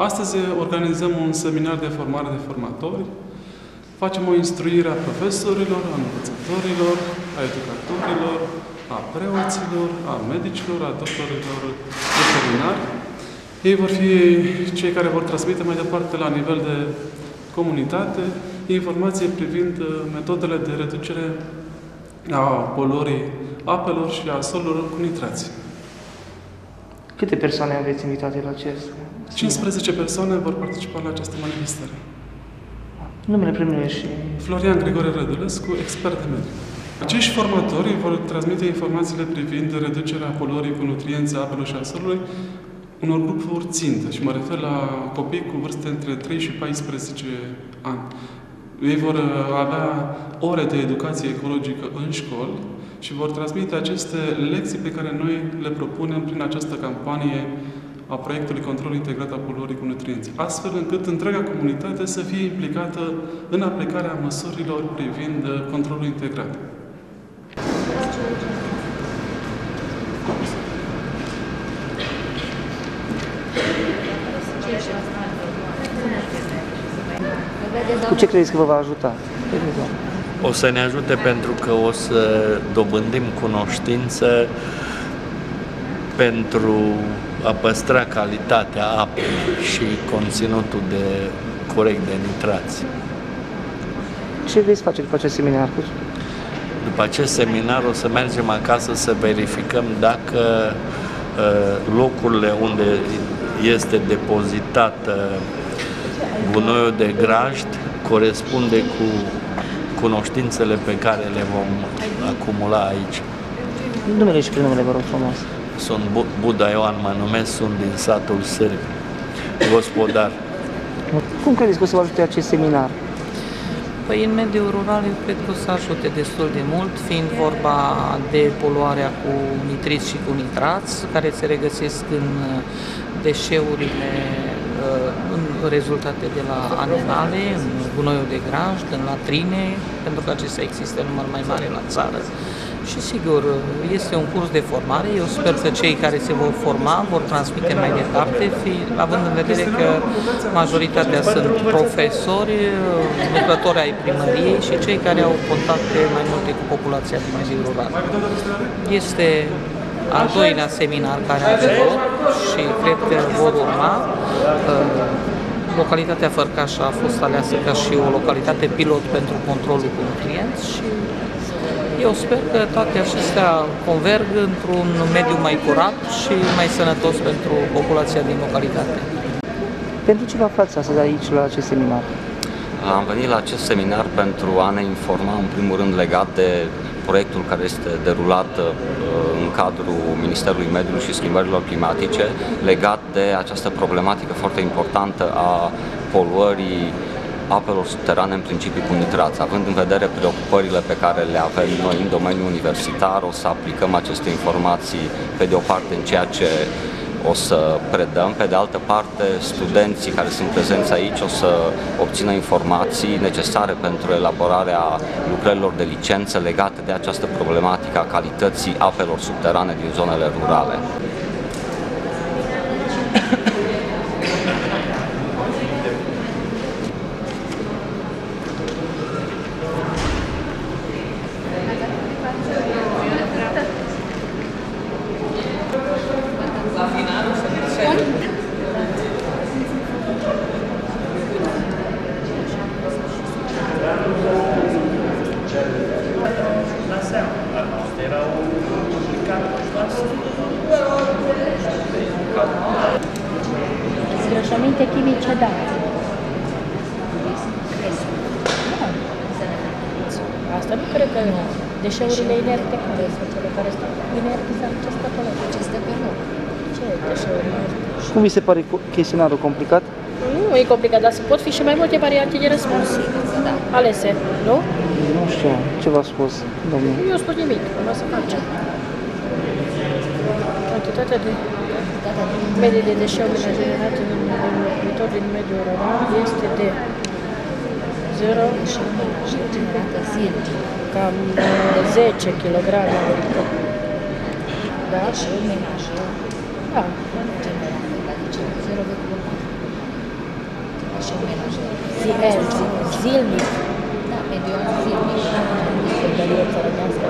Astăzi organizăm un seminar de formare de formatori. Facem o instruire a profesorilor, a învățătorilor, a educatorilor, a preoților, a medicilor, a doctorilor veterinari. Ei vor fi cei care vor transmite mai departe la nivel de comunitate informații privind metodele de reducere a poluării apelor și a solurilor cu nitrați. Câte persoane aveți invitate la acest? 15 persoane vor participa la această manifestare. Numele premiului și... Florian Grigore Rădulescu, expert de mediu. Acești formatori vor transmite informațiile privind reducerea poluării cu nutrienți apelor și a solului unor grupuri țintă și mă refer la copii cu vârste între 3 și 14 ani. Ei vor avea ore de educație ecologică în școli și vor transmite aceste lecții pe care noi le propunem prin această campanie a proiectului Control Integrat a Poluării cu Nutrienți, astfel încât întreaga comunitate să fie implicată în aplicarea măsurilor privind controlul integrat. Cu ce credeți că vă va ajuta? O să ne ajute pentru că o să dobândim cunoștință pentru a păstra calitatea apei și conținutul corect de nitrați. Ce veți face după acest seminar? După acest seminar o să mergem acasă să verificăm dacă locurile unde este depozitat gunoiul de grajd corespunde cu cunoștințele pe care le vom acumula aici. Numele și prenumele, vă rog frumos. Sunt Buda Ioan, mă numesc, sunt din satul Sârbi, gospodar. Cum credeți că o să vă ajute acest seminar? Păi în mediul rural eu cred că o să ajute destul de mult, fiind vorba de poluarea cu nitriți și cu nitrați, care se regăsesc în deșeurile în rezultate de la animale, în gunoiul de grajd, în latrine, pentru că acestea există în număr mai mare la țară. Și sigur, este un curs de formare. Eu sper că cei care se vor forma vor transmite mai departe, având în vedere că majoritatea sunt profesori, lucrători ai primăriei și cei care au contacte mai multe cu populația din mediul rural. Este al doilea seminar care a avut loc și cred că vor urma. Localitatea Fărcașa a fost aleasă ca și o localitate pilot pentru controlul cu nutrienți și eu sper că toate acestea converg într-un mediu mai curat și mai sănătos pentru populația din localitate. Pentru ce vă aflați astăzi aici la acest seminar? Am venit la acest seminar pentru a ne informa, în primul rând, legat de proiectul care este derulat în cadrul Ministerului Mediului și Schimbărilor Climatice, legat de această problematică foarte importantă a poluării apelor subterane, în principiu cu nitrați. Având în vedere preocupările pe care le avem noi în domeniul universitar, o să aplicăm aceste informații, pe de o parte, în ceea ce o să predăm, pe de altă parte, studenții care sunt prezenți aici o să obțină informații necesare pentru elaborarea lucrărilor de licență legate de această problematică a calității apelor subterane din zonele rurale. Zgrășăminte chimice, da. Asta nu cred că deșeurile inerte care sunt cele care sunt inerte sau ce stă pe loc? Ce stă pe loc? Ce deșeuri inerte? Cum vi se pare chestionarul complicat? Nu e complicat, dar pot fi și mai multe variante de răspuns alese, nu? Nu știu, ce v-a spus, domnul? Nu i-a spus nimic, nu o să facem. Cantitatea de medii de deșeuri generate în locuitor din mediul rural este de 0 și generată cam 10 kg. Da? Da. deșeuri menajere. Zilnic. Da, mediul zilnic. Secretărie țărănească,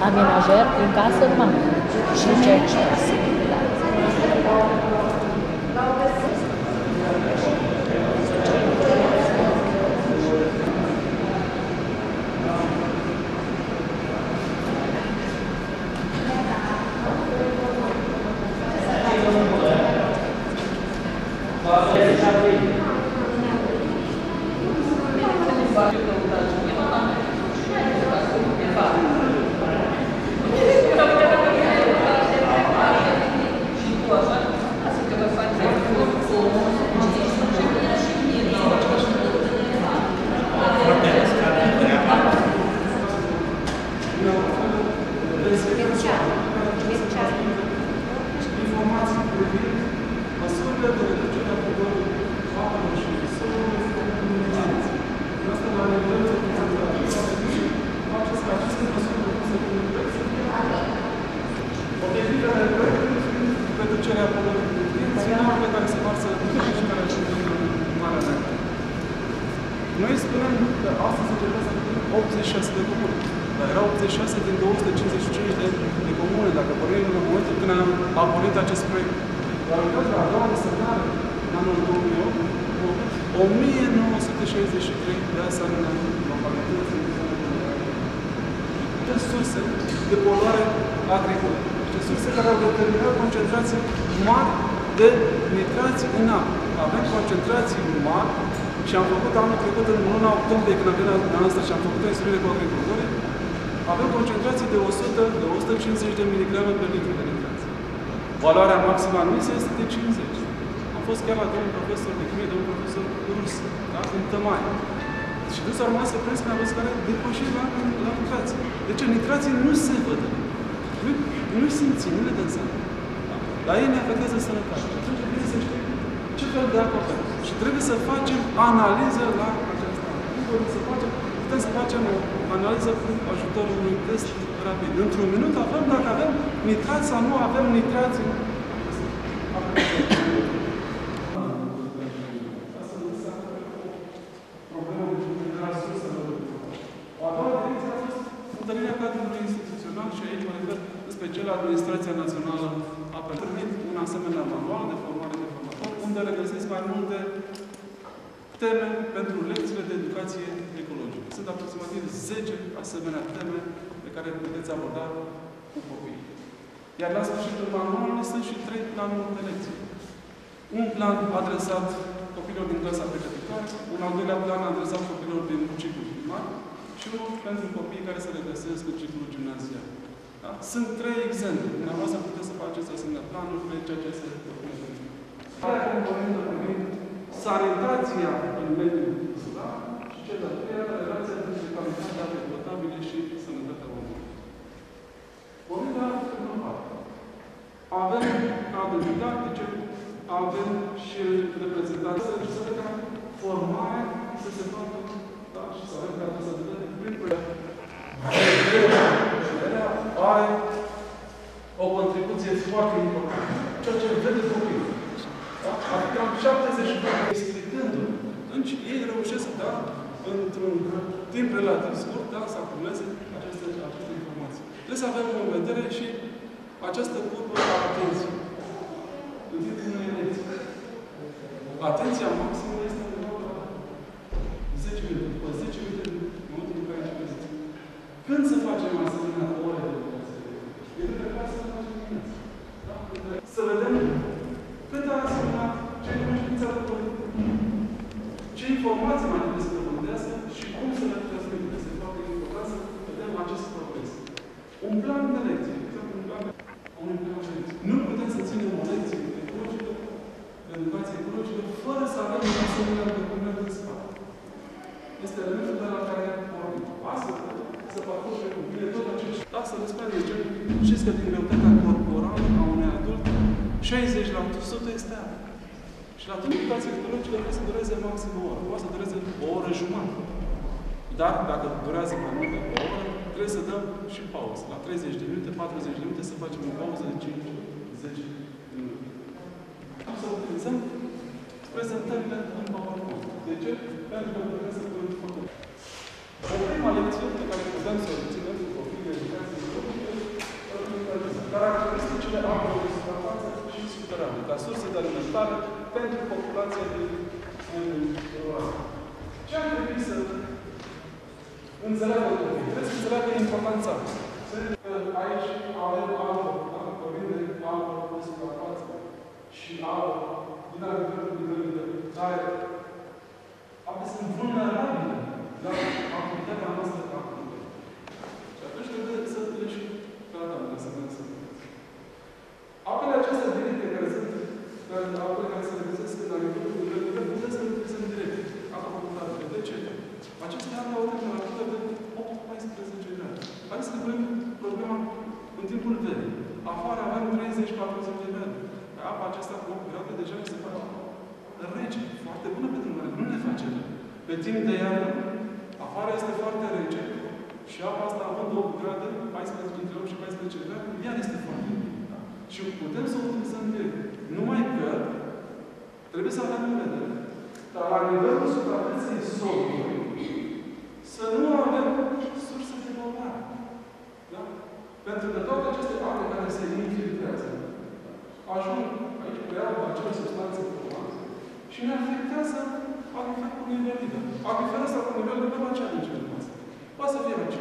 amenajer, în casă, numai. Și ce? Informații privind măsurile de reducere a poluării apelor și solului în Uniunea. Asta la nivelul concentrației face ca aceste măsuri propuse prin proiect. Obiectivele proiectului fiind reducerea poluării în nutrienți, pe care se varsă și care ajung în Marea Neagră. Noi spunem că astăzi încercăm să fim 86 de comune. Dar erau 86 din 255 de comune, dacă pornim în momentul când a pornit acest proiect. Dar în cazul a doua desemnare, în anul 2008, 1963 de asemenea localități de surse de poluare agricolă. Deci surse care au determinat concentrații mari de nitrați în apă. Avem concentrații mari și am făcut anul trecut, în luna octombrie, când am venit la noastră și am făcut o instruire cu agricultorii, avem concentrații de 100-150 de mg pe litru de nitrați. Valoarea maximă admisă este de 50. Am fost chiar la domnul profesor de chimie, domnul profesor rus, da? Din Tămai. Și dus a rămas surprins când a văzut care depășit la nitrații. Deci nitrații nu se văd. Nu simțim, nu le dăm seama. Da? Dar ei ne afectează sănătatea. Și atunci trebuie să știm ce fel de apă avem. Și trebuie să facem analiză la această apă. Nu vorbim să facem, putem să facem o analiză cu ajutorul unui test rapid. Într-un minut aflăm dacă avem nitrați sau nu avem nitrați. Întâlnirea cadrului instituțional și aici mă refer în special la Administrația Națională a permis un asemenea manual de formare de formator, unde regăsesc mai multe teme pentru lecțiile de educație ecologică. Sunt aproximativ 10 asemenea teme pe care puteți aborda cu copiii. Iar la sfârșitul manualului sunt și 3 planuri de lecții. Un plan adresat copiilor din clasa pregătitoare, un al doilea plan adresat copiilor din ciclul primar, și unul pentru copiii care se regăsesc în ciclul gimnazial. Da? Sunt 3 exemple. Dumneavoastră puteți să faceți asemenea planuri pe ceea ce se propune pentru noi. Care componentă privind sanitația în mediul rural și cea de-a treia, relația dintre calitatea apei potabile și sănătatea omului. Vorbim de apă global. Avem cadre didactice, avem și reprezentanți să vedem formare să se facă. Da, și să avem ca să vedem prin proiect. Are o contribuție foarte importantă. Ceea ce vede copilul. Da? Adică am 72 explicându-l. Atunci ei reușesc, da, într-un timp relativ scurt, da, să acumuleze aceste informații. Trebuie să avem în vedere și această curbă a atenției. În timpul unei lecții. Atenția maximă este undeva la 10 minute. După 10 minute, în momentul în care începeți. Când să facem asemenea ore de educație? E de care să facem dimineața. Da? Să vedem cât a asemenea ce nu știința de politică. Ce informații mai trebuie să rămândească și cum să le transmite. Este foarte important să vedem acest progres. Un plan de lecție. Nu putem să ținem o lecție ecologică, de educație ecologică, fără să avem un asemenea document în spate. Este elementul de la care vorbim. Astfel, să parcurgem cu bine tot acești. Da, să vă spun de ce. Știți că din greutatea corporală a unui adult, 60% este apă. Și la educație ecologică trebuie să dureze maxim o oră. Poate să dureze o oră jumătate. Dar, dacă durează mai mult de o oră, trebuie să dăm și pauză. La 30 de minute, 40 de minute, să facem o pauză de 5-10 minute. Să utilizăm prezentările în PowerPoint. De ce? Pentru că putem să punem fotografii. O prima lecție pe care putem să o ținem cu copiii de educație istorică, caracteristicile apelor de suprafață și subterane, ca surse de alimentare pentru populația din rural. Ce ar trebui să înțeleagă copiii? Trebuie să înțeleagă importanța. Aici avem apă, vorbim de apă de suprafață și apă din nivelul de aer. Apele sunt vulnerabile la activitatea noastră activă. Și atunci trebuie să le și tratăm de asemenea sănătate. Apele acestea directe care sunt, apele care se regăsesc în agricultură de nivel, putem să le utilizăm direct. Apa potabilă. De ce? Acestea au o temperatură de 8-14 grade. Hai să ne punem problema în timpul verii. Afară avem 30-40 de grade. Apa aceasta cu 8 grade deja se face rece. Foarte bună pentru noi. Nu ne face rău. Pe timp de iarnă, afară este foarte rece și apa asta având 8 grade, 14, între 8 și 14 grade, iar este foarte bună. Da? Și putem să o utilizăm direct. Numai că trebuie să avem în vedere dar la nivelul suprafeței solului să nu avem surse de poluare. Da? Pentru că toate aceste ape care se infiltrează ajung aici pe acele substanțe poluante și ne afectează acviferul cu nivel liber. Acviferul ăsta cu nivel liber la ce ajunge? Poate să fie aici.